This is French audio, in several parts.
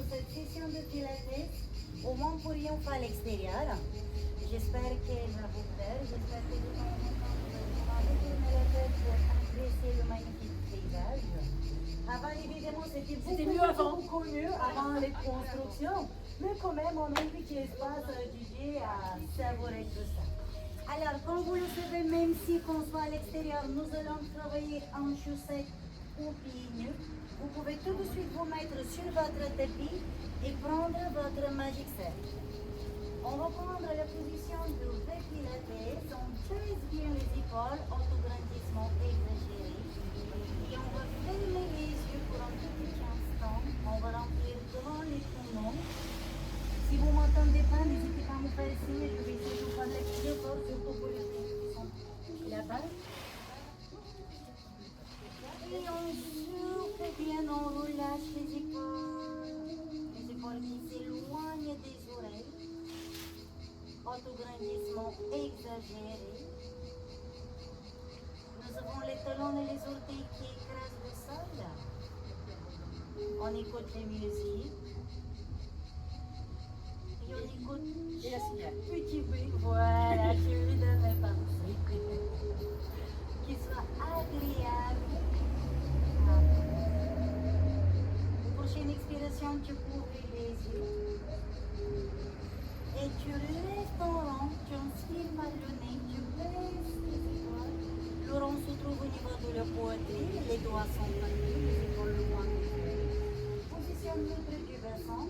cette session de pilates. Au moins pourrions faire à l'extérieur. J'espère qu'elle va vous plaire. J'espère que vous allez tourner la tête pour apprécier le magnifique paysage. Avant, évidemment, c'était mieux avant. beaucoup mieux avant les constructions. Mais quand même, on a un petit espace dédié à savourer tout ça. Alors, comme vous le savez, même si qu'on soit à l'extérieur, nous allons travailler en chaussettes ou pieds nus. Vous pouvez tout de suite vous mettre sur votre tapis et prendre votre Magic Set. On va prendre la position du vrai pilates, on chaise bien les épaules, autograndissement exagéré. Et on va fermer les yeux pour un petit instant. On va remplir grand les poumons. Si vous ne m'entendez pas, n'hésitez pas à me faire signe, je vais essayer de vous parler plus fort, surtout pour les filles qui sont là-bas. Et on souffle bien, on relâche les épaules qui s'éloignent des oreilles. Autograndissement exagéré. Nous avons les talons et les orteils qui écrasent le sol. On écoute les musiques. Et on écoute Et la signale. petit bruit. Voilà, je lui donne mes pensées. Qui soit agréable. Prochaine expiration, tu ouvres les yeux. Et tu lèves ton rond, tu inspires par le nez, tu baisses les épaules. Le rond se trouve au niveau de la poitrine, les doigts sont tendus, les épaules loin des yeux. Positionne neutre du bassin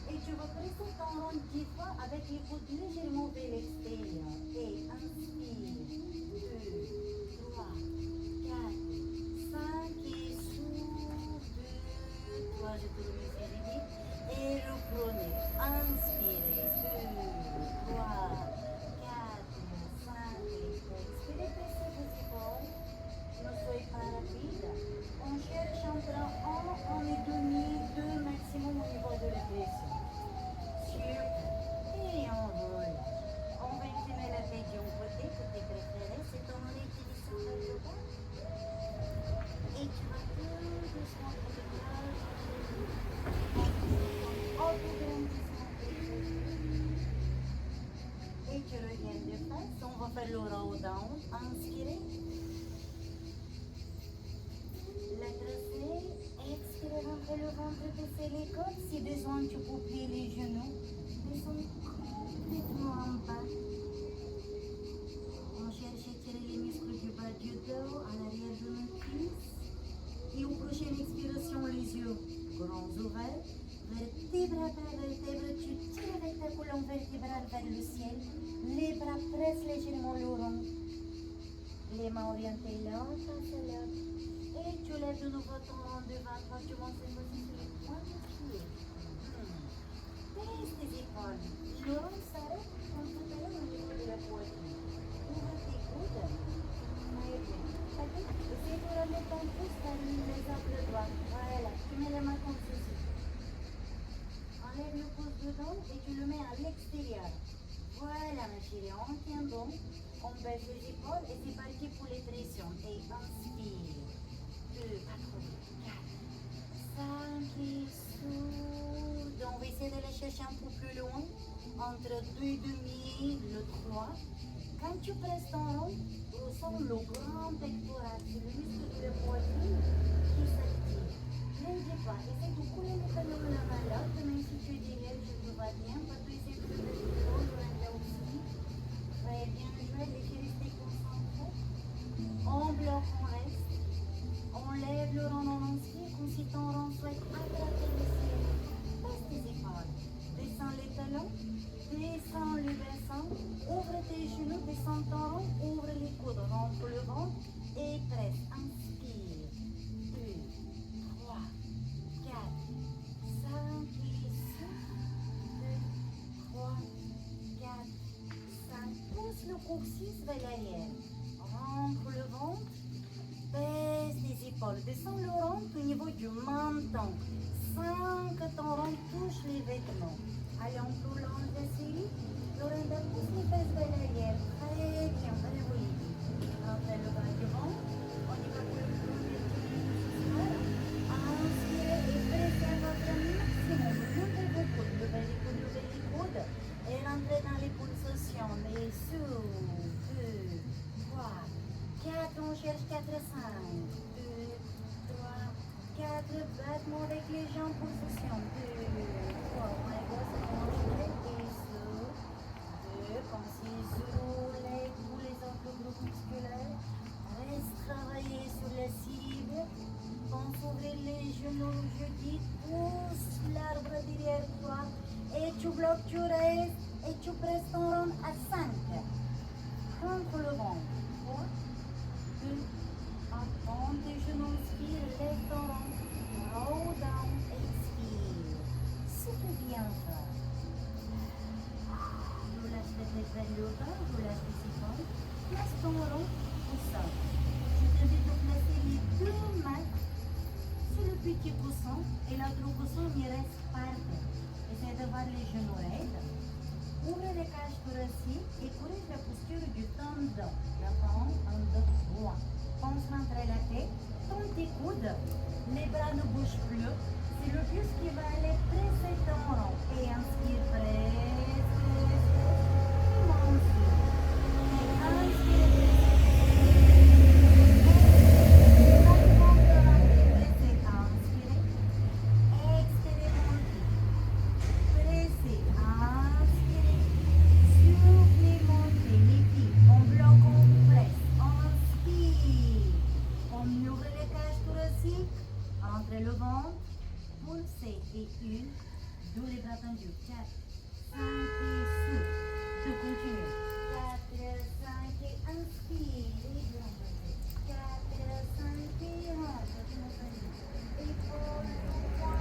et tu vas presser ton rond 10 fois avec les coudes légèrement vers l'extérieur. Et inspire, 2, 3, 4, 5 et souffle, 2, 3, je te remercie vite. Et reprenez, inspirez, 2, 3, 4, 5, expirez, pressez vos épaules, ne soyez pas rapide. On cherche entre 1 et demi, 2 maximum au niveau de la pression. Super. Et on roule. On va incliner la tête d'un côté préféré, c'est ton nez qui descend vers le bas. Et tu vas tout doucement pour le visage. Et tu reviens de face, on va faire le roll down, inspirez. La tracée, expirez, rentrez le ventre, baissez les côtes. Si besoin, tu peux plier les genoux. Descends complètement en bas. On cherche à tirer les muscles du bas du dos, à l'arrière de nos cuisses. Et aux prochaines expirations, les yeux grands ouverts. Vertèbre après vertèbre, tu tires avec ta colonne vertébrale vers le ciel. Les bras pressent légèrement le rond. Les mains orientées là, face à là. Et tu lèves de nouveau ton rond devant toi. Tu montes cette fois-ci sur les points de pied. Baisse tes épaules. Le rond s'arrête comme tout à l'heure au niveau de la poitrine. Ouvre tes coudes. Très bien. Essaye de remettre ton pouce dans l'exemple droit. Voilà. Tu mets la main comme ceci. Enlève le pouce dedans et tu le mets à l'extérieur. Voilà ma chérie, on tient bon, on baisse les épaules et c'est parti pour les pressions. Et inspire, 2, 4, 5 et soude. On va essayer de la chercher un peu plus loin, entre 2 et demi, le 3. Quand tu presses ton rond, ressens le grand pectoral, c'est le muscle de la poitrine qui s'active. N'hésitez pas, essaye de couler les talons à la main là, même si tu es derrière, je te vois bien, parce que essayer de faire le dos, là aussi. Très bien joué, laissez rester concentré. On bloque, on reste. On lève le rond, on inspire, comme si ton rond souhaite attraper le ciel. Passe tes épaules, descends les talons, descends le bassin, ouvre tes genoux, descends ton rond, ouvre les coudes, rompe le ventre et presse, inspire. 2, 3, 4, 5 et 6, 2, 3, 4, 5. Pousse le coccyx vers l'arrière. Rentre le ventre. Baisse les épaules. Descends le ventre au niveau du menton. Sans que ton ventre touche les vêtements. Allez, on prolonge la série. Lorinda pousse les fesses vers l'arrière. Très bien. Allez, oui. Rentrez le bas du ventre. On y va pour le premier tour. Inspirez et pressez à votre maximum. position. 2, 3. On est gauche, on enchaîne. Et sur 2. Pensez sur tous les autres groupes musculaires. Reste travailler sur la cible. Pense ouvrir les genoux, jeudi. Pousse l'arbre derrière toi. Et tu bloques, tu restes. Et tu presses ton rond à 5. Contre le ventre. 3, 2, attends tes genoux, inspire, lève ton rond. Roll down, expire. Souffle bien fort. Relâche ta tête vers le bas, relâche tes épaules. Place ton rond au sol. Je t'invite à placer les 2 mains sur le petit coussin et l'autre coussin il reste par terre. Essaye de voir les genoux raides. Ouvre les cages thoraciques et corrige la posture du tendon. La palme en dos droit. Pense rentrer la tête, tourne tes coudes. Les bras ne bougent plus. C'est le buste qui va aller presser ton rond. Et inspire, presse, presse, presse. Et inspire, entre le ventre, pulsez et 1, 2 les bras tendus, 4, 5 et souffle, 2 continue, 4, 5 et inspire, et bien posé, 4, 5 et rentre, épaule, 3,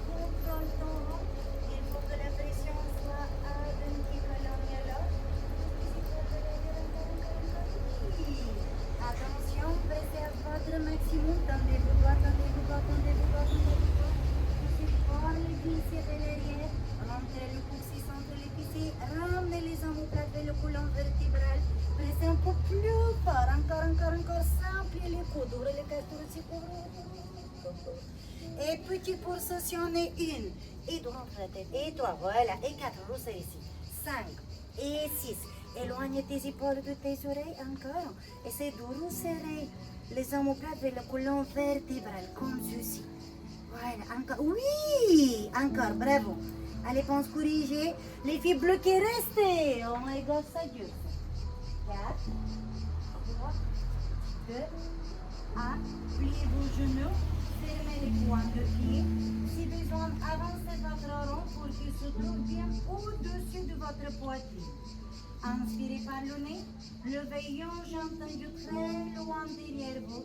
contrôle ton rond, il faut que la pression soit attention, pressez à votre maximum, tendez-vous droit, tendez-vous droit, tendez-vous droit, tendez-vous droit. Poussez fort les biceps vers l'arrière, rentrez le coccyx entre les pieds, ramenez les omoplates vers le colonne vertébrale, pressez un peu plus fort, encore, simplifiez les coudes, ouvrez les cages thoraciques, et petite position, et 1, et deux, rentre la tête, et 3, voilà, et 4, resserre ici, 5, et 6. Éloigne tes épaules de tes oreilles encore. Essaye de resserrer les omoplates vers la colonne vertébrale, comme ceci. Voilà, encore. Oui, encore, bravo. Allez, pense corriger. Les filles bloquées, restez. Oh my God, ça dure. 4, 3, 2, 1. Pliez vos genoux. Fermez les poings de pied. Si besoin, avancez votre rond pour qu'il se trouve bien au-dessus de votre poitrine. Inspirez par le nez, le veillon, j'ai entendu très loin derrière vous.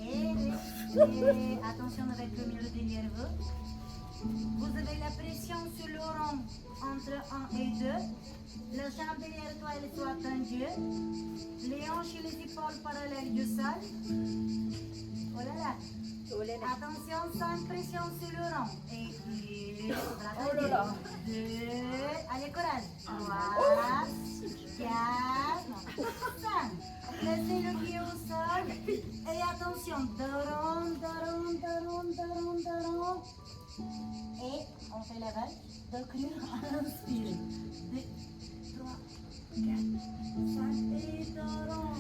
Et attention avec le milieu derrière vous. Vous avez la pression sur le rond entre 1 et 2. La jambe derrière toi, elle soit tendue. Les hanches et les épaules parallèles du sol. Oh là là. Attention, sans pression sur le rond. Et 1, oh là là. 2, allez, courage. 3, 4, 5. Placez le pied au sol. Et attention, de rond. Et on fait la vague. Donc, inspire. 2, 3, 4, 5. Et de rond.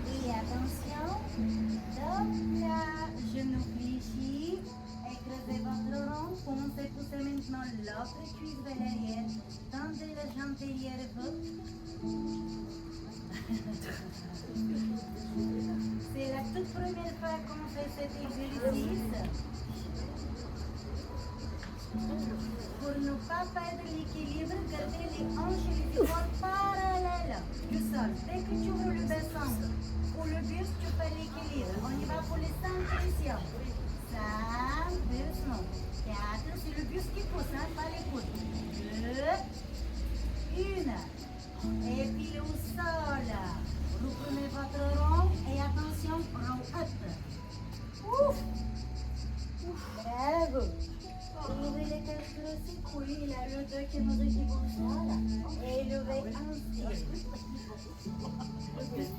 Et attention, donc là, genou fléchi, écrasez votre rond, commencez à pousser maintenant l'autre cuisse vers l'arrière, tendez la jambe derrière vous. C'est la toute première fois qu'on fait cet exercice. Pour ne pas perdre l'équilibre, gardez les hanches et les épaules parallèles du sol. Dès que tu ouvres le bassin ou le buste, tu fais l'équilibre. On y va pour les 5 positions. 5, doucement. 4, c'est le buste qui pousse, hein, pas les coudes. 2, 1. Et puis au sol. Reprenez votre rond et attention, rond up. Ouf. Ouf. Bravo. Ouvrez les cages grossies. Oui, il a le 2 qui nous équipe au et levez ainsi.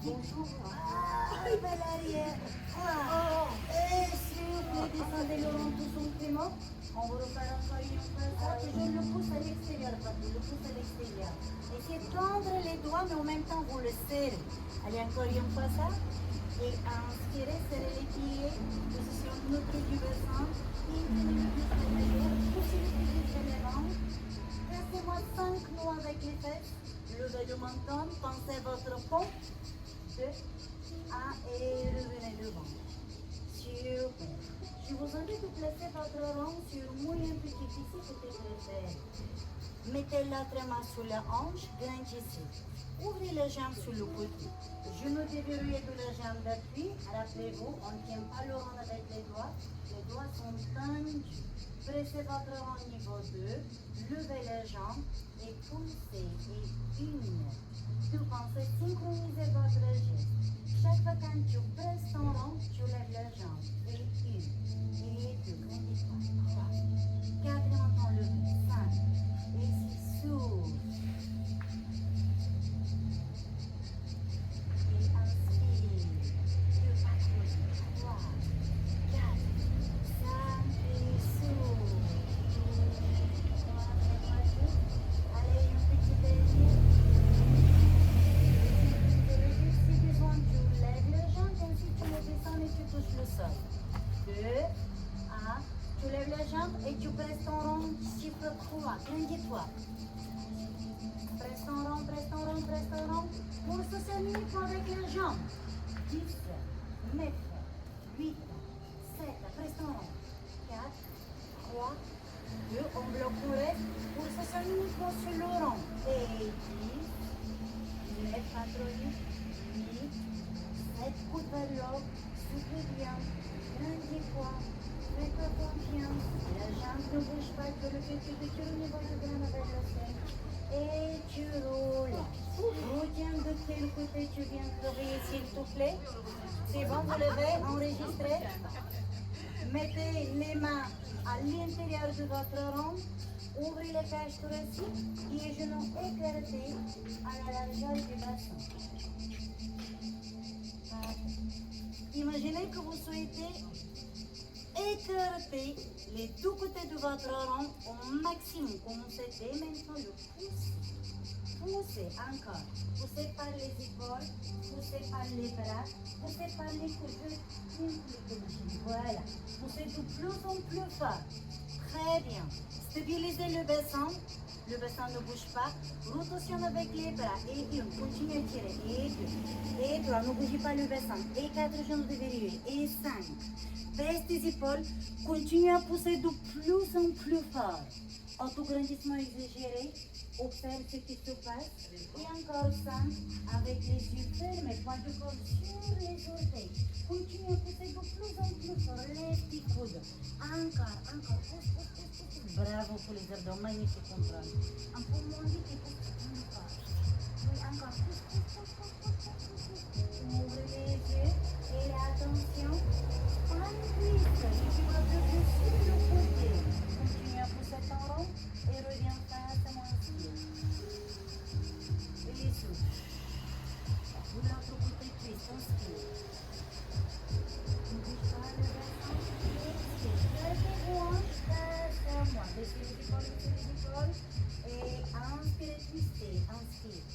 Bonjour. Ah, il va à l'arrière. Ah. Et s'il vous plaît, descendez Laurent tout simplement. On va refaire encore une fois. Je le pousse à l'extérieur, Papi. Le pousse à l'extérieur. Essayez de tendre les doigts, mais en même temps, vous le serrez. Allez, encore une fois ça. Et inspirez, serrez les pieds. Position neutre du bassin. Inclinez le buste de l'arrière. Poussez le plus de l'avant. Placez-moi 5 nœuds avec les fesses. Levez le menton. Pensez votre pont. 2, 1 et revenez devant. Super. Je vous invite à placer votre rang sur moyen petit ici, côté préféré. Mettez l'autre main sous la hanche, grandissez. Ouvrez les jambes sur le côté. Genou déverrouillé de la jambe d'appui. Rappelez-vous, on ne tient pas le rang avec les doigts. Les doigts sont tendus. Pressez votre rang niveau 2. Levez les jambes et poussez. Et 1. 2. Pensez synchroniser votre geste. Chaque fois quand tu presses ton rang, tu lèves les jambes. Et 1. Et 2. Grandis-toi. 3. 4. Et maintenant levé. 5. Et 6. Souffle. Et tu presses ton rond, chiffre 3, grandis-toi. Presse ton rond, presse ton rond, presse ton rond. Pour se serrer avec les jambes. 10, 9, 8, 7, presse ton rond. 4, 3, 2, on bloque le reste. Pour se serrer uniquement sur le rond. Et 10, 9, 4, 8, 7, coude vers l'eau. Souffle bien. Grandis-toi. Faites confiance, la jambe ne bouge pas, que le petit de au niveau du bras avec le sein. Et tu roules. Retiens de quel côté tu viens de travailler, s'il te plaît. C'est bon, vous levez, enregistrez. Mettez les mains à l'intérieur de votre rond. Ouvrez les cages thoraciques et les genoux écartés à la largeur du bassin. Imaginez que vous souhaitez écartez les deux côtés de votre rond au maximum. Commencez dès maintenant le pouce. Poussez encore. Poussez par les épaules, poussez par les bras, poussez par les coudes. Voilà. Poussez de plus en plus fort. Très bien. Stabilisez le bassin. Le bassin ne bouge pas. Rotation avec les bras. Et 1. Continuez à tirer. Et 2. Et 3. Ne bougez pas le bassin. Et 4 genoux déverrouillés. Et 5. Baisse tes épaules, continue à pousser de plus en plus fort. Autograndissement exagéré, observe ce qui se passe. Et encore 5, avec les yeux fermés, poids du corps sur les orteils. Continue à pousser de plus en plus fort, lève tes coudes. Encore, pousse, pousse, pousse, pousse. Bravo pour les abdos, magnifique contrôle. Un peu moins vite et pousse encore. Oui, encore, pousse, pousse, pousse, pousse, pousse, pousse. Ouvrez les yeux et attention. Tu vas plus sur le côté. Continue à pousser ton rond et reviens face à mon pied. Et souffle. De l'autre côté, twist, inspire. Ne bouge pas le bassin. Expire. Levez-vous, face à moi. Baissez les épaules. Et inspirez, twistez. Inspire.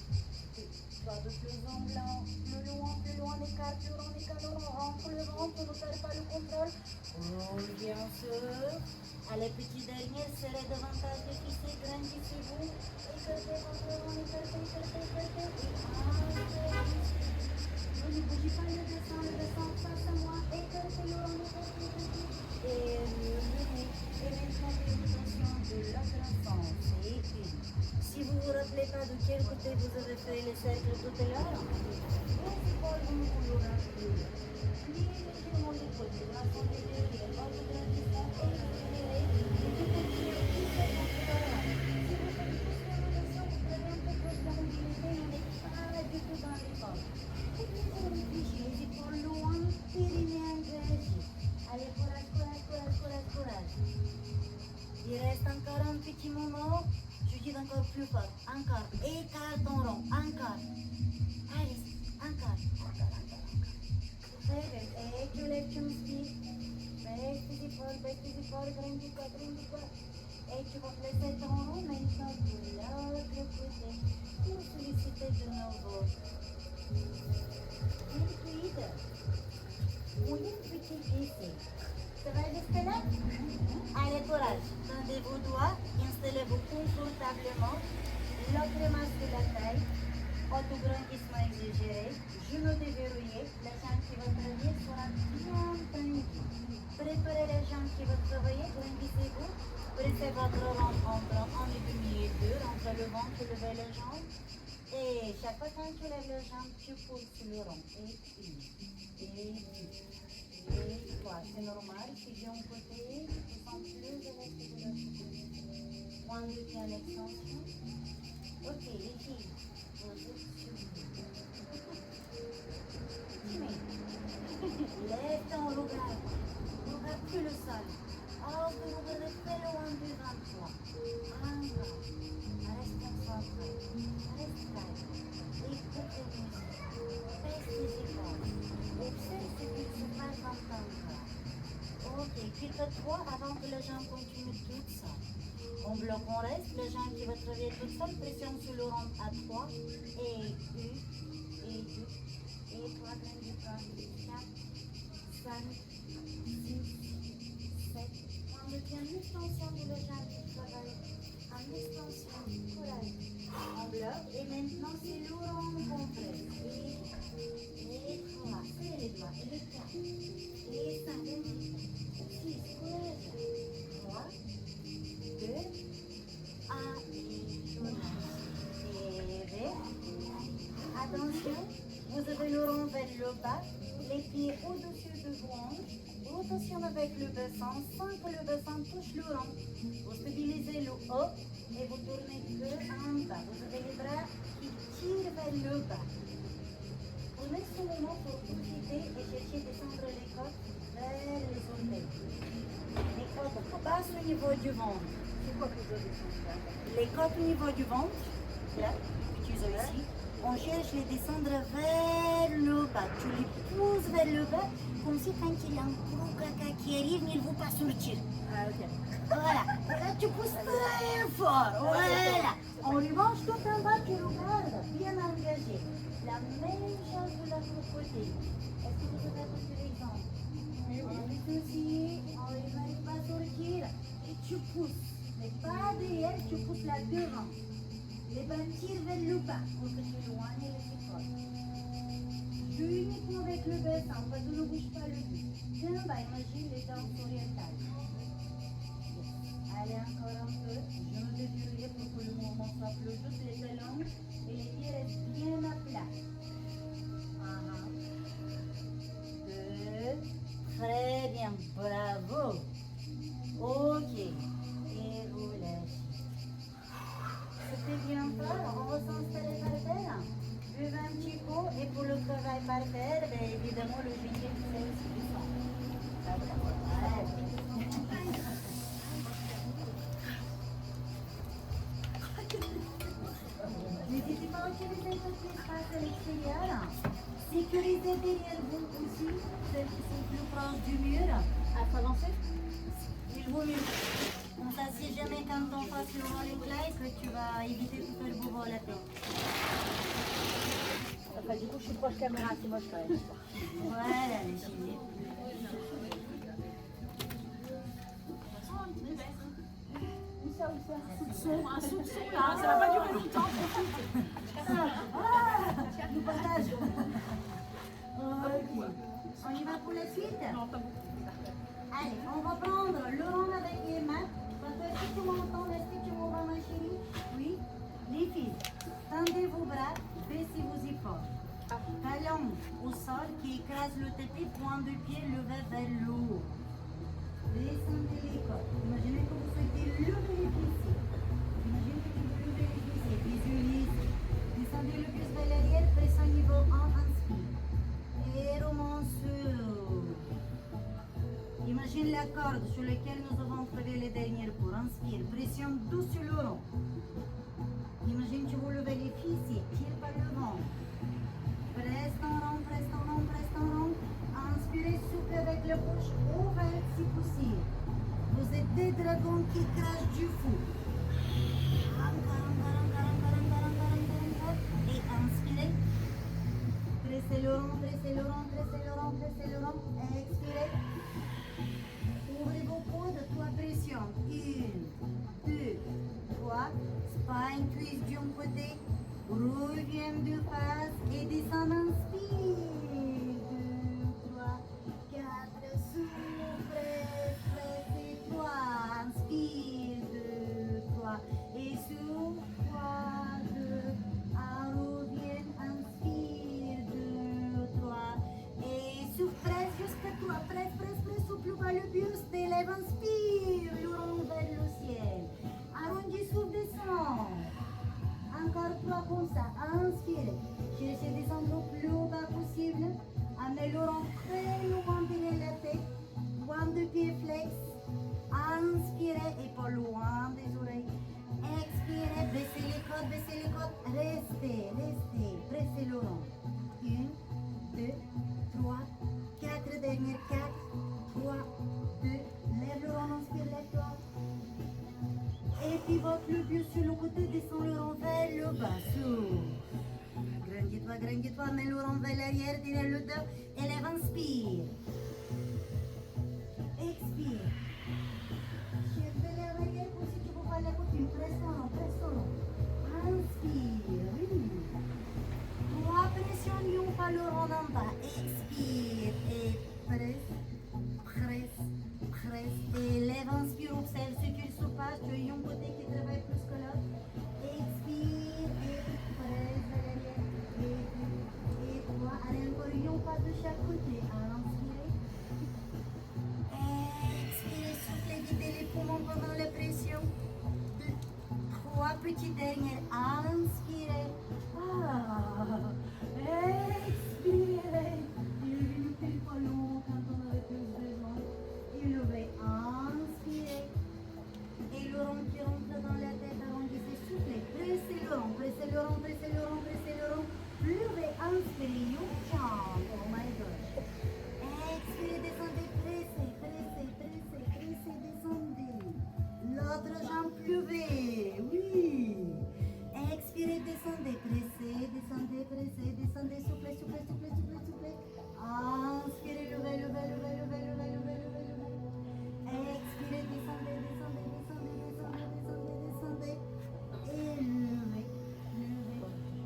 Soit de plus en blanc, plus loin, écarte le rond, rentre le ventre, ne perd pas le contrôle. Roule bien sûr. Allez, petit dernier, serrez davantage les cuisses, grandissez-vous. Écartez votre rond, écartez. Et ne bougez pas le dessin face à moi. Écartez le rond, écartez. Et revenez. Et maintenant, l'orientation de l'autre sens. Et 1. Si vous ne vous rappelez pas de quel côté vous avez fait les cercles tout à l'heure, vos épaules vont toujours inclure. Pliez légèrement les côtés, bras sont déverrouillés, votre grandissement accéléré, et vous continuez à pousser votre bras. Si vous faites pousser le bassin, vous prenez un peu plus de mobilité, on n'est pas du tout dans l'effort. Écoutez, réfléchissez, les épaules loin, périnée engagée. Allez, courage. Il reste encore un petit moment. Je dis encore plus fort. Encore. Écarte ton rond. Encore. Allez, encore. Très bien. Et tu lèves ton pied. Baisse tes épaules, grandis quoi. Et tu vas placer ton rond maintenant de l'autre côté. Pour solliciter de nouveau. Liquide. Ou une petite essai. Ça va jusque là? Allez, courage. Tendez vos doigts, installez-vous confortablement. L'autre main sur la taille. Autograndissement exagéré. Genou déverrouillé. La jambe qui va travailler sera bien tendue. Préparez la jambe qui va travailler. Grandissez-vous. Pressez votre ventre en demi et deux. Entre le ventre, levez les jambes. Et chaque fois quand tu lèves les jambes, tu pousses le rond. Et une. Et trois. C'est normal. C'est bien côté. Tu sens plus de reste de l'autre côté. Point de pied en extension. Ok, les filles. Lève ton regard. Regarde plus le sol. Oh, que vous regardez très loin devant toi. Encore. Reste concentré. Reste calme. Écoute la musique. Baisse tes épaules. Observe ce qui se passe dans ton corps. Ok, quitte-toi avant que la jambe continue toute seule. On bloque, on reste, la jambe qui va travailler toute seule, pression sur le rond à 3, et 2, et 2, et 3, 4, 5, 6, 7. On retient l'extension de la jambe qui travaille, en extension, courage. On bloque, et maintenant c'est le rond qu'on presse. Et 3, serrez les doigts, et 4, et 5, et 6, courage. 3, 2, 1, et attention, vous avez le rond vers le bas, les pieds au-dessus de vos hanches, rotation avec le bassin sans que le bassin touche le rond. Vous stabilisez le haut et vous tournez que en bas. Vous avez les bras qui tirent vers le bas. Prenez ce moment pour profiter et chercher à descendre les côtes vers les orteils. Les côtes passent au niveau du ventre. C'est quoi que je dois descendre? Les côtes au niveau du ventre, là, tu as ici. On cherche les descendre vers le bas. Tu les pousses vers le bas, comme si quand il y a un gros caca qui arrive, mais il ne veut pas sortir. Ah, ok. Voilà. Là, tu pousses très fort. Voilà. On revanche tout en bas, tu regardes, bien engagé. La même chose de l'autre côté. Est-ce que vous avez compris l'exemple? On est aussi, on n'arrive pas à sortir et tu pousses. Mais pas derrière, tu pousses là devant. Les bras tirent vers le bas pour que tu éloignes les épaules. Uniquement avec le bassin, parce que ne bouge pas le but. Tiens, bah, imagine les danses orientales. Allez encore un peu. Je me déverrouille pour que le mouvement soit plus juste, les talons et les pieds restent bien à plat. 1, 2, très bien, bravo. Ok, et vous lâchez. C'était bien fort, on va s'installer par terre. Buvez un petit coup et pour le travail par terre, ben, évidemment le week-end c'est aussi du sang. N'hésitez pas à utiliser tout l'espace à l'extérieur. Sécurisez derrière vous aussi, celles qui sont plus proches du mur. À s'avancer. Il vaut mieux. Comme ça, si jamais quand on passe le rolling light, que tu vas éviter de faire bourreau à la tête. Enfin, du coup, je suis proche caméra, c'est moche quand même. Voilà les filles. Un soupçon là, ça va pas durer longtemps, profite. Nous partage. Ok. On y va pour la suite? Non, pas beaucoup. Allez, on va prendre le rond avec les mains. Parce que est-ce que tu m'entends? Est-ce que tu m'entends, ma chérie? Oui. Les filles, tendez vos bras, baissez vos épaules. Talons au sol qui écrase le tapis, point de pied levé vers le haut. Descendez les côtes. Imaginez que vous souhaitez lever les pieds. Imaginez que tu veux lever les pieds. Visualise. Descendez le pied vers l'arrière, pression niveau 1, inspire. Et remonte sur. Imagine la corde sur laquelle nous avons trouvé les dernières pour inspirer. dragon qui crache du fou. Et inspirez. Pressez le rond, pressez le rond, pressez le rond, pressez le rond. Expirez. Ouvrez vos coudes, 3 pressions. 1, 2, 3. Spine twist d'un côté. Reviens de face et descend. Inspire. 2, 3, 4. Souffle. Pressez 3. Inspire. 2, 3. Et souffle. 3, 2. Revient. Inspire. 2, 3. Et souffle. Presse jusqu'à 3. Presse, presse, presse. Souffle bas le buste. Élève. Inspire. Le rond vers le ciel. Arrondis, souffle, descend. Encore 3 comme ça. Inspirez. Cherchez des endroits plus bas possible. Améliorons très loin derrière la tête. Loin de pied flex. Inspirez et pas loin des oreilles. Expirez. Baissez les côtes, baissez les côtes. Restez, restez. Pressez le rond. 1, 2, 3, 4. Dernière 4. 3, 2. Lève le rond. Inspire, lève-toi. Et pivote le pied sur le côté, descend le rond vers le bas. Grandis-toi, mets le rond vers l'arrière, derrière le dos. Élève, inspire. Expire. Chef de l'air arrière, comme si tu pouvais la couture. Presse ton rond, presse ton rond. Inspire. 3 pressions, n'oublie pas le rond en bas. Expire. Et presse, presse, presse. Élève, inspire, observe ce qu'il se passe. Tu as un côté qui travaille plus que l'autre. Expire et presse vers l'arrière. Et 3. Allez, encore un pas de chaque côté. Inspirez. Expirez, soufflez, guidez les poumons pendant la pression. 3 petites dernières. Inspirez. Expirez. Il ne pas long quand on a plus besoin. Élevez, inspirez. Et le rond qui rentre dans la tête, arrondissez, soufflez. Pressez le rond, pressez le rond, pressez le rond, pressez le rond. Levez, inspirez, you chant. Oh my God. Expirez, descendez, pressez, pressez, pressez, pressez, descendez. L'autre jambe levée, oui. Expirez, descendez, pressez, descendez, pressez, descendez, soufflez, soufflez, soufflez, soufflez, soufflez. Inspirez, levez, levez, levez, levez, levez, levez, levez, levez. Expirez, descendez, descendez, descendez, descendez, descendez, descendez. Et levez, levez,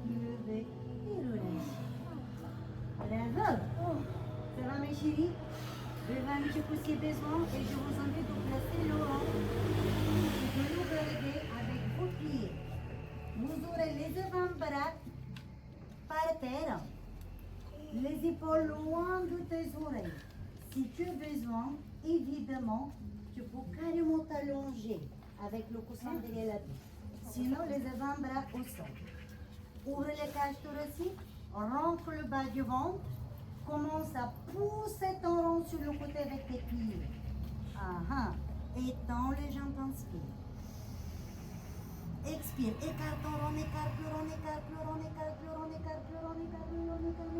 levez et relâchez. Bravo. Ça va mes chéris? Levez un petit peu si besoin et je vous invite de placer le rond et de le garder avec vos pieds. Vous aurez les avant-bras par terre, les épaules loin de tes oreilles. Si tu as besoin, évidemment, tu peux carrément t'allonger avec le coussin derrière la tête. Sinon, les avant-bras au sol. Ouvre les cages thoraciques, rentre le bas du ventre, commence à pousser ton rond sur le côté avec tes pieds. Étends les jambes, inspire. Expire, écarte ton rond, écarte le rond, écarte le rond, écarte le rond, écarte le rond, écarte le rond, écarte.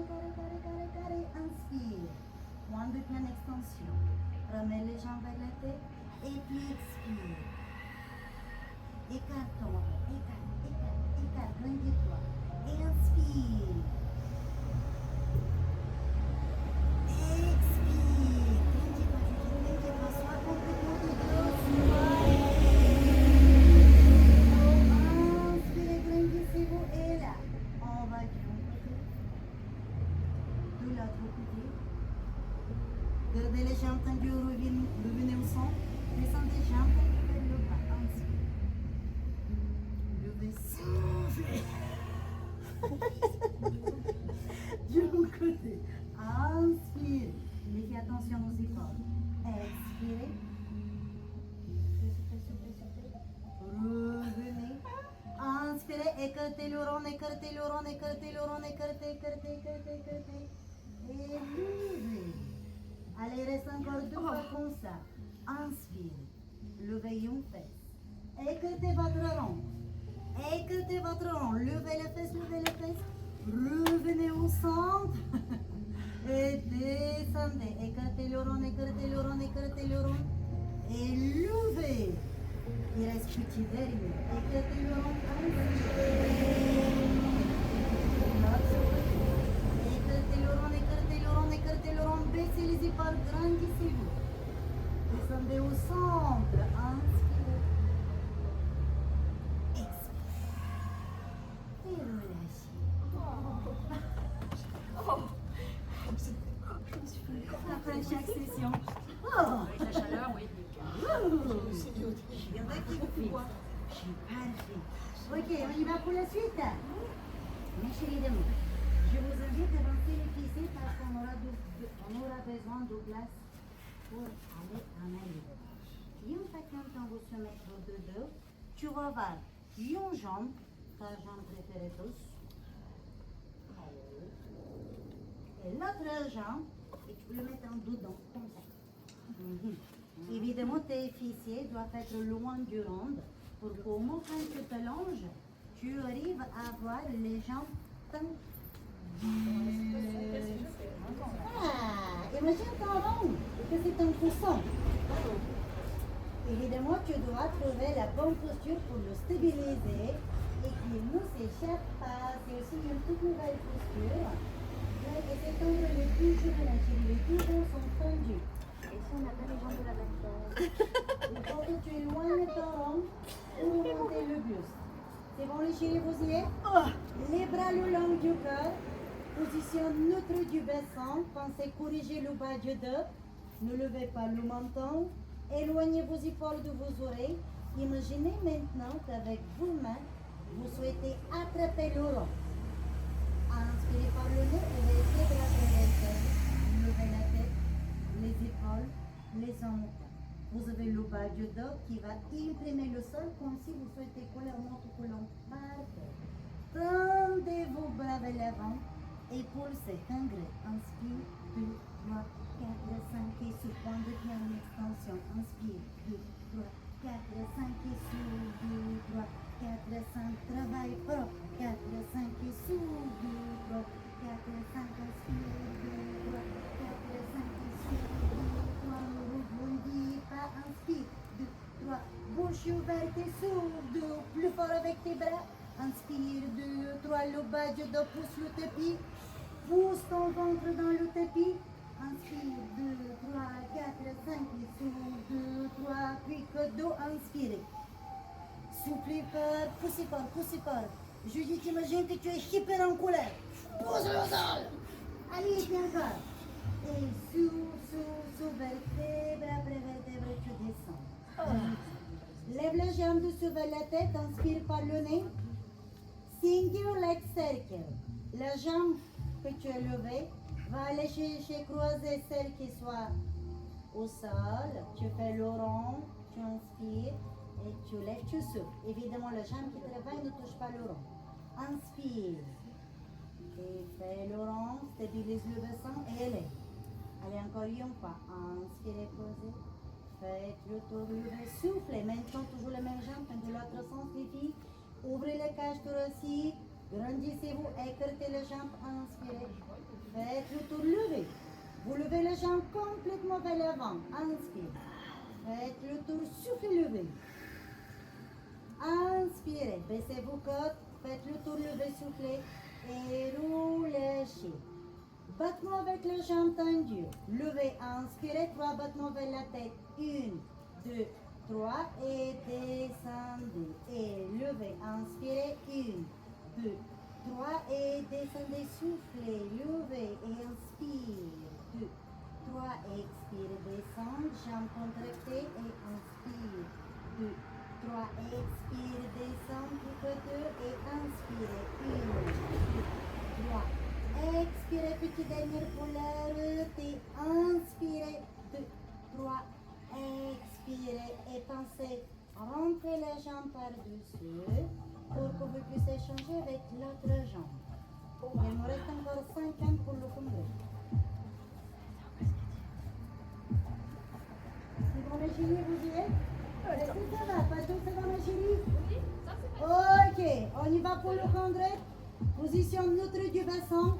Inspire. Point de pied en extension. Remets les jambes vers la tête et puis expire. Écarte ton rond, écarte, grandis-toi. Et inspire. Expire. Grandis-toi, sois complètement debout. Inspirez, grandissez-vous et là, on va du bon côté, de l'autre côté. Gardez les jambes tendues, revenez au centre. Descendez les jambes tendues vers le bas. Inspire. Levez, soufflez. Du bon côté. Inspire. Mais faites attention aux épaules. Expirez. Revenez. Inspirez. Écartez le rond, écartez le rond, écartez le rond, écartez, écartez, écartez, écartez. Et levez. Allez, reste encore 2 fois comme ça. Inspire. Levez une fesse. Écartez votre rond. Écartez votre rond. Levez les fesses, levez les fesses. Revenez au centre. Et descendez. Écartez le rond, écartez le rond, écartez le rond. Et levez. Il reste petit derrière. Écartez le rond. Écartez le rond. Baissez les épaules. Grandissez-vous. Descendez au centre. Inspirez. Expirez. Et relâchez. Après chaque session. Avec la chaleur, oui. Il y en a qui vous font quoi? Je suis parfait. Ok, on y va pour la suite. Mes chéris d'amour, je vous invite à avancer les fissées parce qu'on aura besoin de glace pour aller en arrière. Une fois qu'on va se mettre de dos, tu vas voir une jambe, ta jambe préférée tous. Et l'autre jambe, et tu peux le mettre en dedans, comme ça. Évidemment, tes fessiers doivent être loin du rond pour qu'au moment quand tu te longes, tu arrives à voir les jambes imagine ton rond, que c'est un coussin. Évidemment, tu dois trouver la bonne posture pour le stabiliser et qu'il ne s'échappe pas. C'est aussi une toute nouvelle posture. Et c'est tendre les toujours de la chérie, les deux jambes sont tendues. Et si on n'a pas les jambes de la même chose, il faut que tu éloignes ton rond pour monter le buste. C'est bon les chéris, vous y êtes? Les bras le long du corps, position neutre du bassin, pensez corriger le bas du dos, ne levez pas le menton, éloignez vos épaules de vos oreilles. Imaginez maintenant qu'avec vos mains, vous souhaitez attraper le rond. Inspirez par le nez, ouvrez les bras vers les têtes, levez la tête, les épaules, les ombres. Vous avez le bas du dos qui va imprimer le sol comme si vous souhaitez coller un autocollant parfait. Tendez vos bras vers l'avant et pulsez. Congrès. Inspire, 2, 3, 4, 5 et sous. Point de pied en extension. Inspire, 2, 3, 4, 5 et sous. 2, 3, 4, 5. Travail propre. 4, 5 et sous. 2, 3, 4, 5. Inspire, 2, 3, 4, 5 et sous. 2, 3, rebondis pas. Inspire, 2, 3. Bouche ouverte et s'ouvre. Plus fort avec tes bras. Inspire, 2, 3, le bas du dos pousse le tapis. Pousse ton ventre dans le tapis. Inspire, 2, 3, 4, 5, et souffle, 2, 3, puis que dos, inspirez. Soufflez fort, poussez fort. Je dis, t'imagines que tu es hyper en colère. Pousse le sol. Allez, bien fort. Et sous, vertèbre après vertèbre, tu descends. Lève la jambe dessous vers la tête, inspire par le nez. Single leg circle. La jambe que tu as levée va aller chercher croiser celle qui soit au sol. Tu fais le rond, tu inspires et tu lèves, tu souffles. Évidemment, la jambe qui travaille ne touche pas le rond. Inspire. Et fais le rond, stabilise le bassin et élève. Allez, encore une fois. Inspirez, posez. Faites le tour, levez, soufflez. Maintenant, toujours la même jambe, de l'autre sens, les filles. Ouvrez la cage thoracique, grandissez-vous, écartez les jambes, inspirez. Faites le tour, levez. Vous levez les jambes complètement vers l'avant, inspirez. Faites le tour, soufflez, levez. Inspirez, baissez vos côtes, faites le tour, levez, soufflez et relâchez. Battements avec les jambes tendues. Levez, inspirez, 3 battements vers la tête. 1, 2, 3 et descendez. Et levez, inspirez. 1, 2, 3 et descendez. Soufflez, levez et inspire. 2, 3, expire, descend. Jambes contractées et inspire. 2, 3, expire, descend. Pique 2 et inspirez. 1, 2, 3. Expirez, petit dernier pour l'arrêter. Inspirez, 2, 3, expirez et pensez rentrer la jambe par-dessus pour que vous puissiez changer avec l'autre jambe. Il me reste encore 5 ans pour le congrès. C'est bon, ma chérie, vous y êtes? Est-ce que ça va? Pas tout, ça va, ma chérie? Oui, ça c'est fait. Ok, on y va pour le congrès. Position neutre du bassin,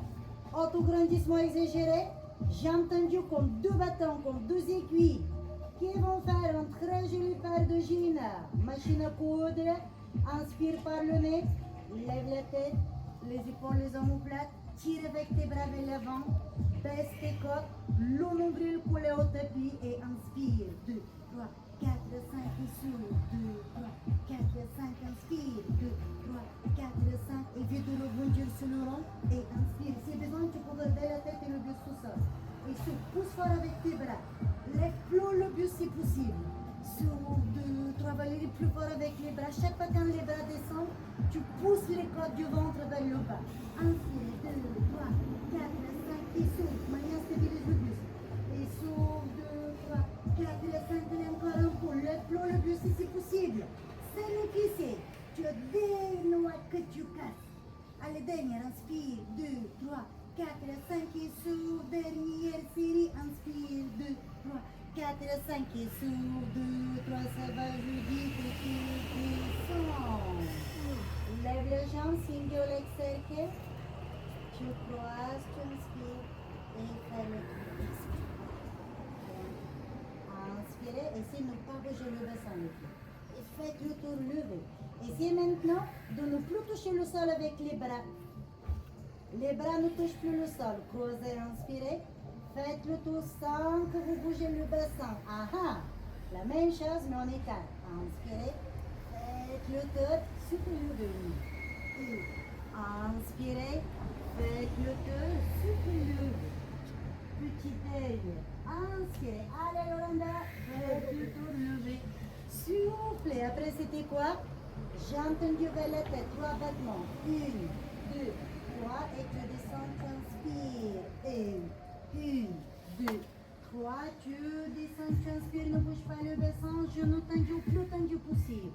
autograndissement exagéré, jambes tendues comme 2 bâtons, comme 2 aiguilles. qui vont faire une très jolie paire de jeans. Machine à coudre, inspire par le nez, lève la tête, les épaules, les omoplates, tire avec tes bras vers l'avant, baisse tes côtes, le nombril collé au tapis et inspire. 2, 3, 4, 5 et souffle. 2, 3, 4, 5, inspire. 2, 3, 4, 5, évite de rebondir sur le rond et inspire. Si besoin, tu peux garder la tête et le buste au sol. Et souffle, pousse fort avec tes bras. Lève plus le buste si possible. Souffle, 2, 3, va aller plus fort avec les bras. Chaque fois quand les bras descendent, tu pousses les côtes du ventre vers le bas. Inspire, 2, 3, 4, 5 et souffle. Maintenant, stabilise le buste. Et souffle, 2, 3, 4, 5, et encore un coup. Lève plus le buste si c'est possible. C'est les fessiers. Tu as des noix que tu casses. Allez, dernière, inspire, 2, 3, 4, 5 et souffle. Dernière série, inspire, 2, 3, 4, 5 et souffle. 2, 3, ça va, je dis, tu descends. Lève les jambes, single leg circle. Tu croises, tu inspires et fais le tour. Inspirez, essayez de ne pas bouger le bassin les pieds. Et faites le tour levé. Essayez maintenant de ne plus toucher le sol avec les bras. Les bras ne touchent plus le sol. Croisez, inspirez. Faites le tour sans que vous bougez le bassin. Aha! La même chose mais en état. Inspirez. Faites le tour. Soutenez le dos. Et inspirez. Faites le tour. Soutenez le dos. Petit derrière. Inspirez. Allez, Yolanda. Faites le tour levé. Soufflez. Après, c'était quoi? J'ai entendu vers la tête. 3 battements. 1, 2, 3. Et tu descends, tu inspires. 1, 2, 3. Tu descends, tu inspires. Ne bouge pas le bassin. Genou tendu, au plus tendu possible.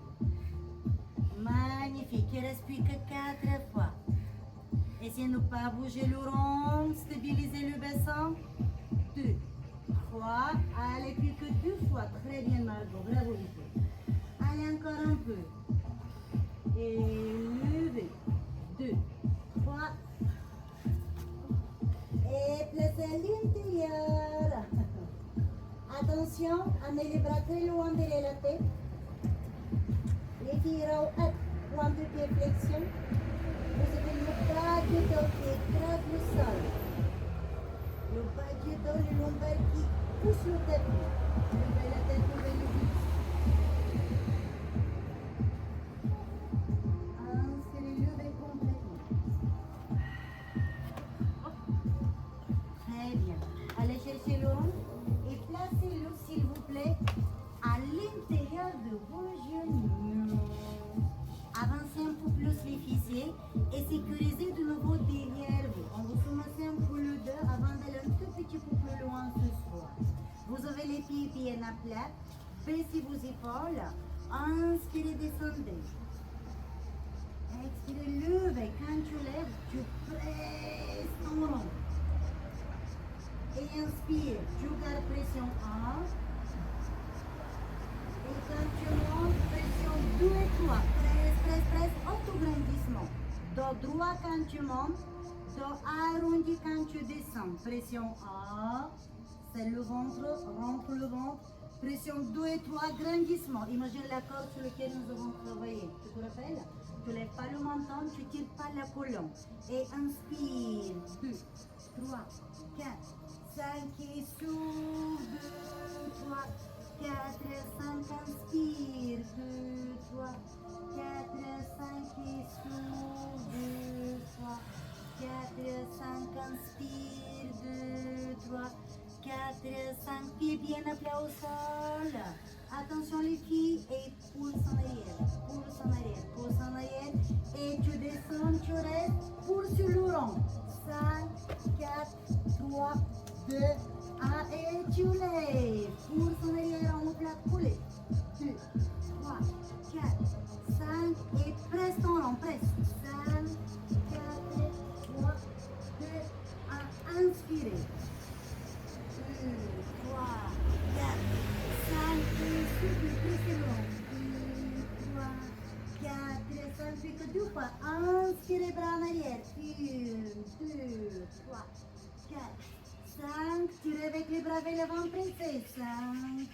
Magnifique. Il ne reste plus que 4 fois. Essayez de ne pas bouger le rond. Stabilisez le bassin. 2, 3. Allez, plus que 2 fois. Très bien, Margot. Bravo, Vito. Allez, encore un peu. Et levez. 2, 3. Et placez à l'intérieur. Attention, amenez les bras très loin derrière la tête. Les pieds up, pointe de pied flexion. Vous avez le bas du dos qui gratte le sol. Le bas du dos, le lombaire qui pousse le tapis. Levez la tête, levez le buste. Inspirez, levez complètement. Très bien. Allez chercher le rond et placez-le, s'il vous plaît, à l'intérieur de vos genoux. Avancez un peu plus les fessiers et sécurisez de nouveau derrière vous. On vous soumette un peu le dos avant d'aller un tout petit peu plus loin ce soir. Vous avez les pieds bien à plat. Baissez vos épaules. Inspirez, descendez. Expirez, levez. Quand tu lèves, tu presses ton rond. Et inspire, tu gardes pression 1. Et quand tu montes, pression 2 et 3. Presse, autograndissement. Dos droit quand tu montes, dos arrondi quand tu descends. Pression 1, c'est le ventre, rentre le ventre. Pression 2 et 3, grandissement. Imagine la corde sur laquelle nous avons travaillé. Tu te rappelles? Tu ne lèves pas le menton, tu ne tires pas la colonne. Et inspire. 2, 3, 4, 5 et souffle. 2, 3, 4, 5, inspire. 2, 3, 4, 5 et souffle. 2, 3, 4, 5, inspire. 2, 3, 4, 5, pieds bien à plat au sol. Attention les filles, et pousse en arrière, pousse en arrière, pousse en arrière. Et tu descends, tu restes, pousse sur le rond. 5, 4, 3, 2, 1, et tu lèves. Pousse en arrière, en plat collé. 2, 3, 4, 5, et presse ton rond, presse. 5, 4, 3, 2, 1, inspirez. 2, 3, 4, 5, et souffle, pressez le rond. 2, 3, 4, 5, fait que 2 fois. Inspirez, bras en arrière. 1, 2, 3, 4, 5, tirez avec les bras vers l'avant, pressez. 5,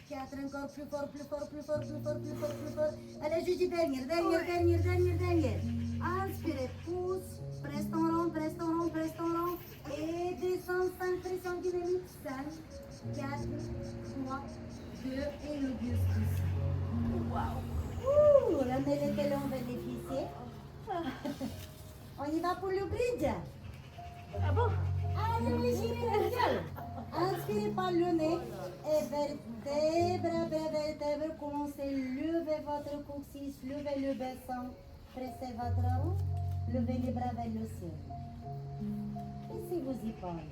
4, encore plus fort, plus fort, plus fort, plus fort, plus fort, plus fort. Allez, je dis dernière. Inspirez, pousse, presse ton rond, presse ton rond, presse ton rond. Et descend, 5, pression dynamique. 5, 4, 3, 2, et le Dieu pousse. Waouh. Ramenez les talons vers les fessiers. On y va pour le bridge. Ah bon? Allez, oui, girez la gueule. Inspirez par le nez et vertèbre. Commencez à lever votre coccyx, levez le bassin, pressez votre rond, levez les bras vers le ciel. Pressez vos épaules.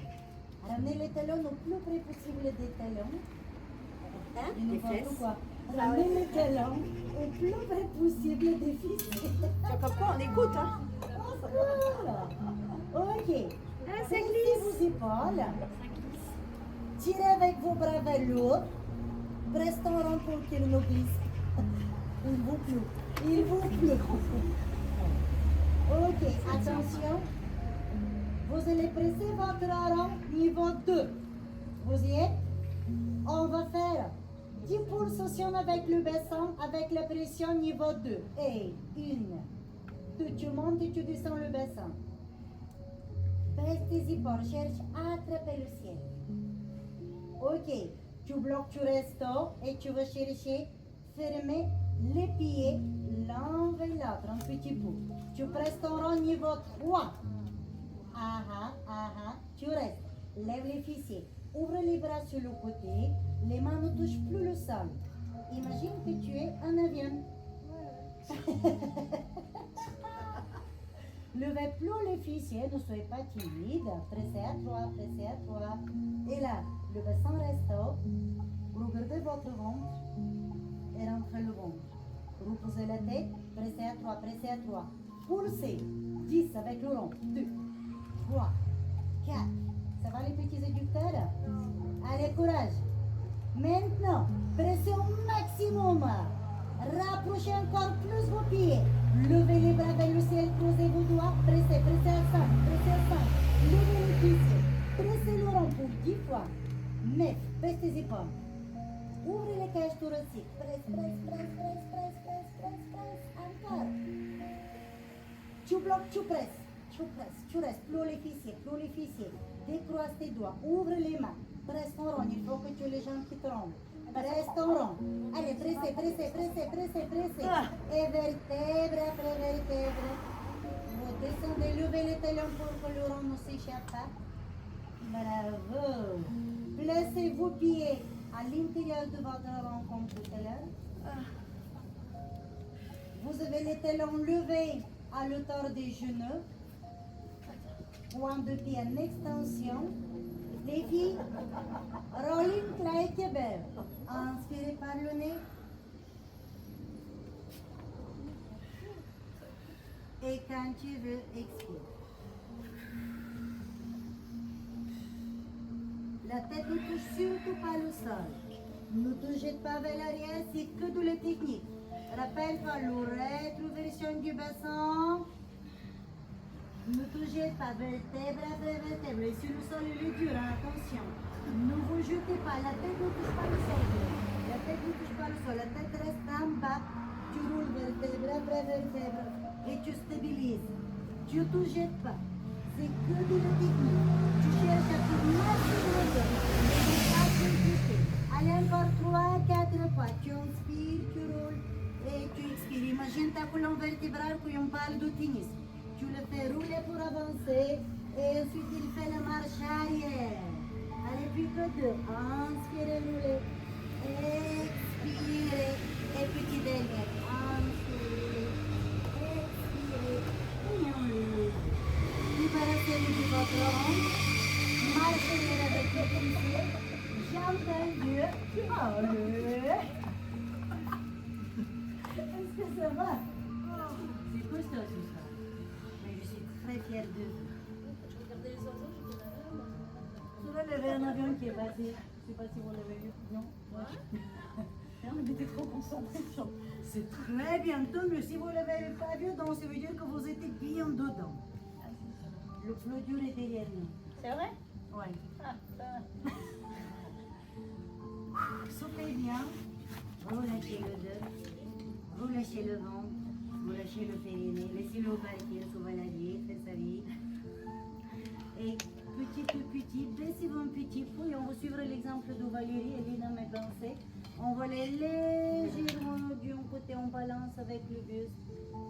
Ramenez les talons au plus près possible des talons. N'importe quoi. Ramenez les talons au plus près possible des fessiers. C'est comme quoi on écoute, hein? Voilà. Ok. Ça Baissez glisse. vos épaules. Tirez avec vos bras vers le haut. Presse ton rond pour qu'il ne glisse. Il vous pleut. Il vous pleut. Ok, attention. Vous allez presser votre rond niveau 2. Vous y êtes? On va faire 10 pulsations avec le bassin avec la pression niveau 2. Et 1. Tu montes et tu descends le bassin. Baisse tes épaules, cherche à attraper le ciel. Ok, tu bloques, tu restes haut et tu vas chercher fermer les pieds l'un vers l'autre un petit peu. Tu presses ton rond niveau 3. Tu restes. Lève les fessiers. Ouvre les bras sur le côté. Les mains ne touchent plus le sol. Imagine que tu es un avion. Levez plus les fessiers, ne soyez pas timide. Pressez à 3, pressez à 3. Et là, le bassin reste haut. Regardez votre ventre et rentrez le ventre. Reposez la tête, pressez à 3, pressez à 3. Poussez. 10 avec le rond. 2, 3, 4. Ça va les petits adducteurs? Allez, courage. Maintenant, pressez au maximum. Rapprochez encore plus vos pieds. Levez les bras vers le ciel, croisez vos doigts. Pressez, pressez à 5, pressez à 5. Levez les fessiers. Pressez le rond pour 10 fois. 9, baisse tes épaules. Ouvrez les cages thoraciques. Presse, presse, presse, presse, presse, presse, presse, presse. Encore. Tu bloques, tu presses. Tu presses, tu restes. Ploie les fessiers, ploie les fessiers. Décroise tes doigts. Ouvre les mains. Presse ton rond. Il faut que tu aies les jambes qui tremblent. Presse ton rond. Allez, pressez, pressez, pressez, pressez, pressez. Et vertèbre après vertèbre. Vous descendez, levez les talons pour que le rond ne s'échappe pas. Bravo. Placez vos pieds à l'intérieur de votre rond comme tout à l'heure. Vous avez les talons levés à l'auteur des genoux. Point de pied en extension. Les filles, rolling like a bear. Inspirez par le nez. Et quand tu veux, expire. La tête ne touche surtout pas le sol. Ne te jette pas vers l'arrière, c'est que de la technique. Rappelle-toi le rétroversion du bassin. Ne te jette pas vertèbre après vertèbre. Et sur le sol, il est dur, hein, attention. Ne vous jetez pas, la tête ne touche pas le sol. La tête ne touche pas le sol, la tête reste en bas. Tu roules vertèbre après vertèbre et tu stabilises. Tu ne te jettes pas. C'est que de la technique. Tu cherches à te maximiser. Ne pas te jeter. Allez encore 3, 4 fois. Tu inspires, tu roules et tu expires. Imagine ta colonne vertébrale comme une balle de tennis. Tu le fais rouler pour avancer et ensuite il fait la marche arrière. Allez, plus que 2. Inspirez, roulez. Expirez. Et petit dernier. Inspirez. Expirez. Et enlevez. Libérez-le de votre rond. Marchez avec le pied. Jambes Dieu. Allez. Est-ce que ça va? C'est costaud ce soir. Mais je suis très fière de vous. Je regardais les oiseaux, je disais, Vous avez un avion qui est passé. Je ne sais pas si vous l'avez vu. Non? On était trop concentrés. C'est très bien. Tant mieux. Si vous ne l'avez pas vu, donc ça veut dire que vous étiez bien dedans. Le flot dur est derrière nous. c'est vrai? Ouais. Soufflez bien. Relâchez le dos. Relâchez le ventre. Relâchez le périnée. Laissez-le partir, se balader, faire sa vie. Et petit, baissez-vous un petit peu et on va suivre l'exemple de Valérie, elle est dans mes pensées. On va les légèrement d'un côté en balance avec le buste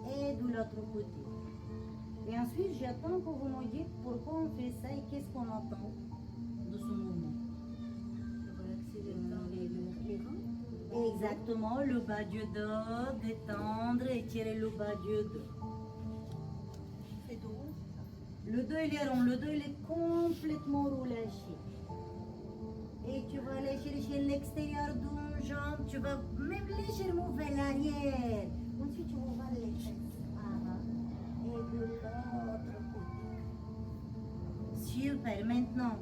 et de l'autre côté. Et ensuite, j'attends que vous me dites pourquoi on fait ça et qu'est-ce qu'on entend de ce mouvement. Les reins. Exactement, le bas du dos, détendre et tirer le bas du dos. C'est dos. Le dos il est rond, le dos il est complètement relâché. Et tu vas aller chercher l'extérieur d'une jambe, tu vas même légèrement vers l'arrière. Ensuite tu vas les fesses. Et de l'autre côté. Super, maintenant,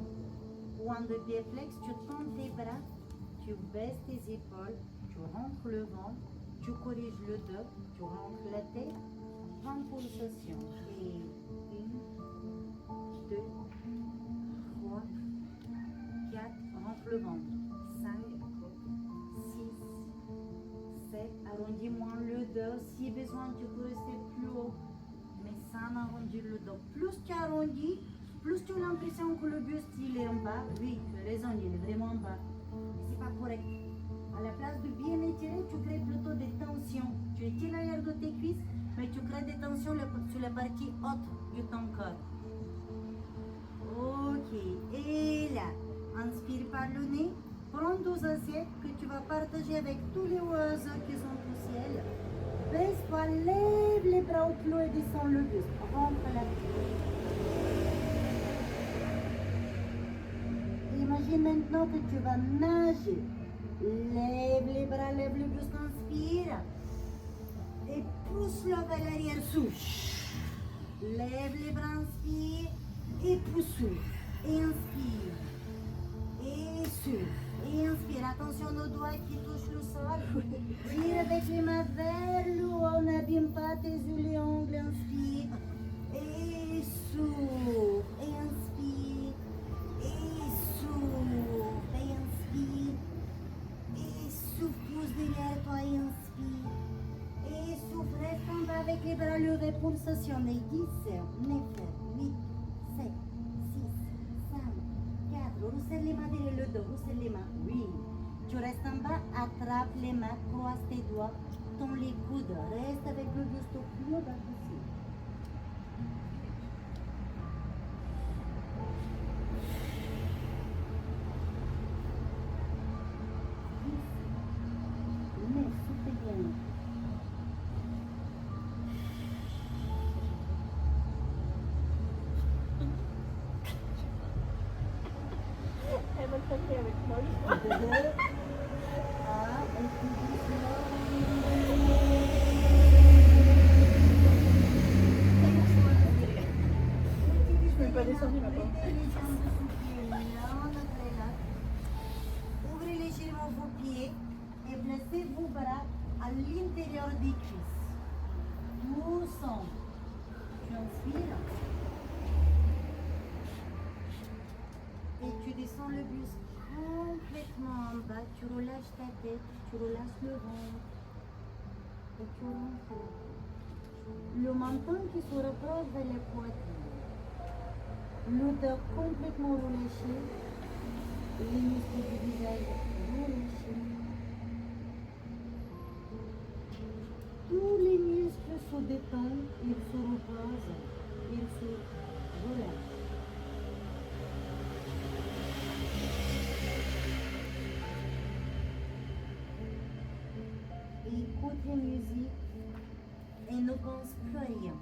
point de pied flex, tu tends tes bras, tu baisses tes épaules, tu rentres le ventre, tu corriges le dos, tu rentres la tête, prends pulsation. Et 1, 2, 3, 4, rentre le ventre. 5, 6, 7, arrondis moins le dos. Si besoin, tu peux rester plus haut, mais sans arrondir le dos. Plus tu arrondis, plus tu as l'impression que le buste il est en bas. Oui, tu as raison, il est vraiment en bas. Mais c'est pas correct. À la place de bien étirer, tu crées plutôt des tensions. Tu étires l'arrière de tes cuisses, mais tu crées des tensions sur la partie haute de ton corps. Ok, et là, inspire par le nez, prends 2 assiettes que tu vas partager avec tous les oiseaux qui sont au ciel. Baisse-toi, lève les bras au plus haut et descends le buste. Rentre la tête. Imagine maintenant que tu vas nager. Lève les bras, lève le buste, inspire. Et pousse-le vers l'arrière, souffle. Lève les bras, inspire. Et pousse. Et inspire. Et souffle. Et inspire. Attention aux doigts qui touchent le sol. Tire avec les mains vers le haut. N'abîme pas tes yeux, les ongles. Inspire. Et souffle. Et inspire. Et souffle. Et inspire. Et souffle. Pousse derrière toi et inspire. Et souffle. Reste en bas avec les bras levés. Pulsation. Et 10, 9, 8, 7, 6, 5, 4. Resserre les mains derrière le dos. Resserre les mains. Oui. Tu restes en bas. Attrape les mains. Croise tes doigts. Tends les coudes. Reste avec le buste au plus bas possible. Elle va le taper avec moi, je crois. Je ne vais pas descendre maintenant. Ouvrez légèrement vos pieds et placez vos bras à l'intérieur des cuisses. Doucement. Tu inspires. Et tu descends le buste complètement en bas. Tu relâches ta tête, tu relâches le ventre. Et tu rentres. Le menton qui se rapproche vers les poitrines. Le dos complètement relâché. Les muscles du visage relâchés. Tous les muscles se détendent, ils se reposent, ils se relâchent. Écoute la musique et ne pense plus à rien.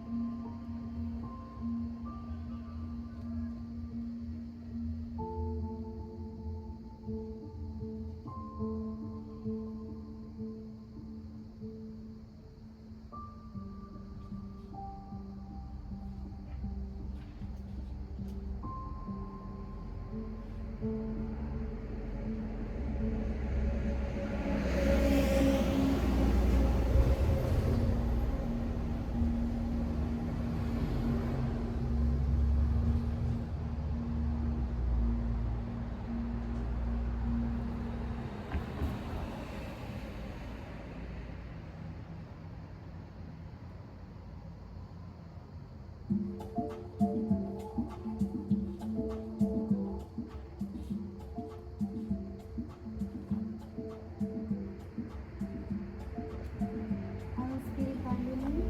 Inspirez par le nez.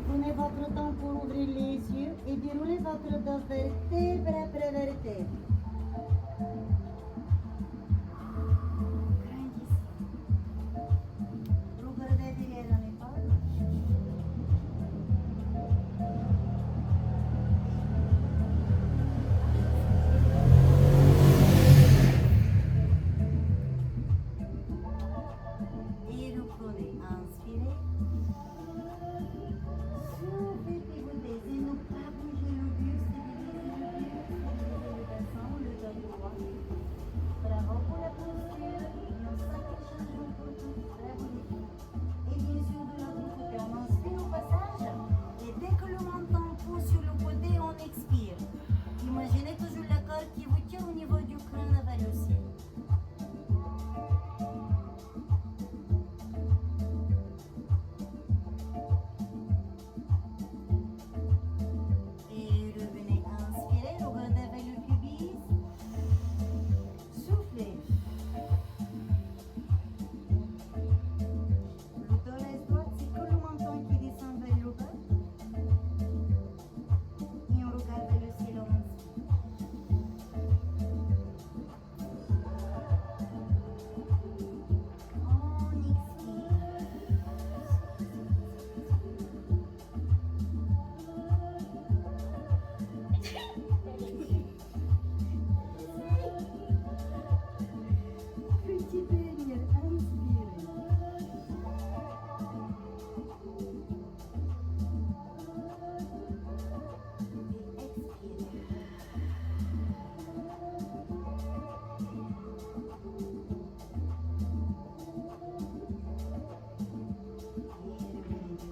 Prenez votre temps pour ouvrir les yeux et déroulez votre dos vertèbre après vertèbre. Regardez derrière l'épaule. Et reprenez. Inspirez. Soufflez, pivotez. Et ne pas bouger le buste. Stabilisez le bassin, le dos droit. Bravo pour la posture. Et un sacré changement pour tout. Bravo les filles. Et bien sûr, de l'autre côté, on inspire au passage. Et dès que le menton pousse sur le côté, on expire. Imaginez toujours la corde qui vous tient au niveau du crâne vers le ciel. Et revenez, inspirez, regardez vers le pubis. Soufflez. Le dos reste droit, c'est que le menton qui descend vers le bas. Et on regarde vers le ciel, on inspire. On expire. Petit derrière, inspirez. Et expirez. Et revenez.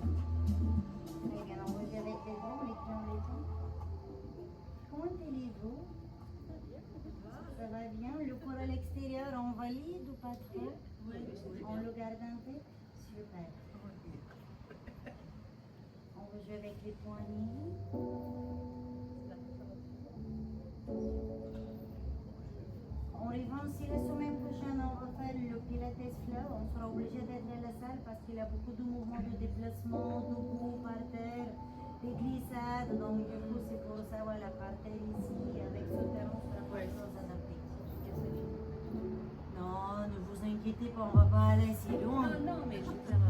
Très bien, on revient avec les bras, les pieds en les temps. Comment allez-vous? Ça va bien? Le corps à l'extérieur, on valide ou pas trop? On le garde en tête? Super. On va jouer avec les poignets. On revient aussi la semaine prochaine, on va faire le Pilates Flow. On sera obligé d'être à la salle parce qu'il y a beaucoup de mouvements de déplacement, debout, par terre, des glissades. Donc du coup, c'est pour ça, voilà, par terre ici, avec ce terrain, on sera pas chose adaptée. Non, ne vous inquiétez pas, on va pas aller si loin. Non, mais je vais faire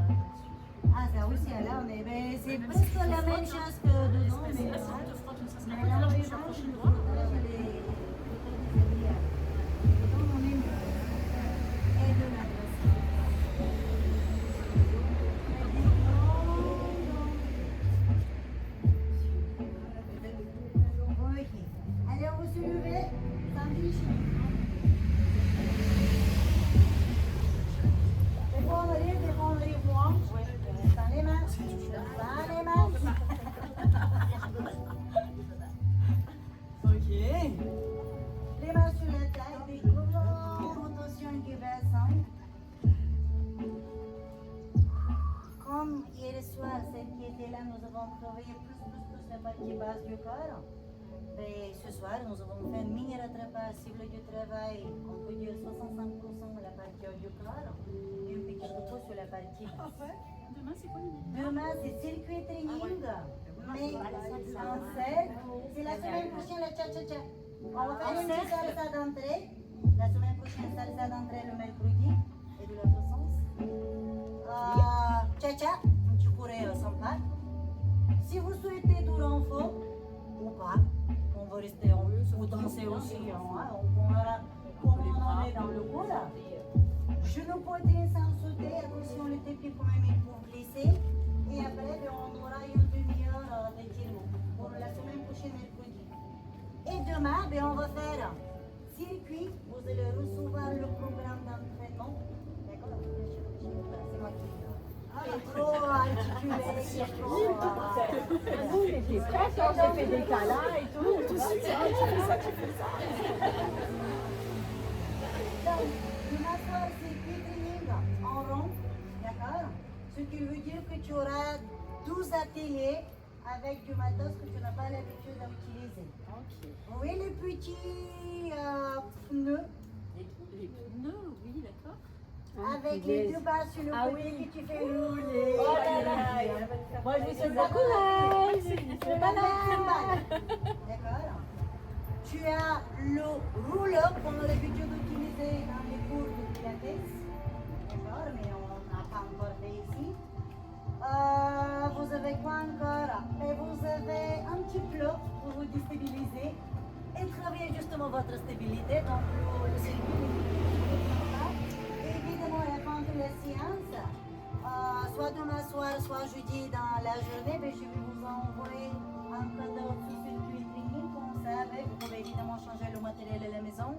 Ah, ça aussi, là, on est, ben, c'est presque la même chose que dedans, mais là, si on te frotte, ça sera mais pas là, grave, on tu est t'approches dans le le doigt. donc on est mieux. Et de la Ok. Allez, on va se lever. Sandwich. Défendre les poings. Dans les mains. Dans les mains. Ok. Les mains sur la tête, des grandes rotations qui descendent. Comme hier soir, celle qui était là, nous avons travaillé plus la partie basse du corps. Et ce soir, nous avons fait un mini rattrapage cible du travail, on peut dire 65% la partie haut du corps et un petit repos sur la partie basse. Demain, c'est quoi le Demain, c'est circuit training, mais en cercle. C'est la semaine prochaine, la cha-cha-cha. On va faire une petite salsa d'entrée. La semaine prochaine, salsa d'entrée le mercredi et de l'autre sens. Cha-cha, tu pourrais sympa. Si vous souhaitez du renfort ou pas, on va rester en haut ou danser aussi. On verra comment on en est dans le coup là. Genou pointé sans sauter, attention le tapis quand même il peut glisser. Et après, ben, on aura une demi-heure d'étirement pour la semaine prochaine mercredi. Et demain, ben, on va faire circuit. Vous allez recevoir le programme d'entraînement. D'accord? C'est moi qui. C'est trop articulé, c'est trop. Nous, on était prêts quand j'ai fait des câlins et tout. Tout de suite, tu fais ça, tu fais ça. Donc, demain soir, circuit training en rond. D'accord? Ce qui veut dire que tu auras 12 ateliers avec du matos que tu n'as pas l'habitude d'utiliser. Ok. Oui, les petits pneus Les pneus, oui, d'accord. avec les deux barres sur le côté que tu fais rouler. Oh là là. Moi, je vous souhaite bon courage. C'est pas mal. D'accord. Tu as le rouleau qu'on a l'habitude d'utiliser dans les cours de pilates. D'accord, mais on n'a pas encore fait ici. Vous avez quoi encore? Et vous avez un petit plat pour vous déstabiliser et travailler justement votre stabilité. Donc le circuit. Évidemment, à la fin de la séance, soit demain soir, soit jeudi dans la journée, je vais vous envoyer un cadeau de circuit training comme ça. Vous pouvez évidemment changer le matériel à la maison,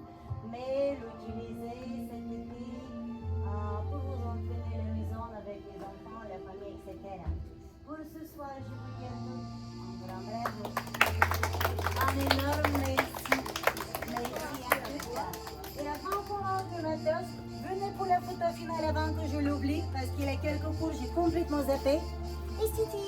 mais l'utiliser cet été pour vous entraîner à la maison avec les enfants, la famille, etc. Pour ce soir, je vous dis à tous un grand bravo, un énorme merci. Merci à tous. Et avant qu'on rentre de matos, venez pour la photo finale avant que je l'oublie, parce qu'il y a quelques cours, j'ai complètement zappé. Et Titi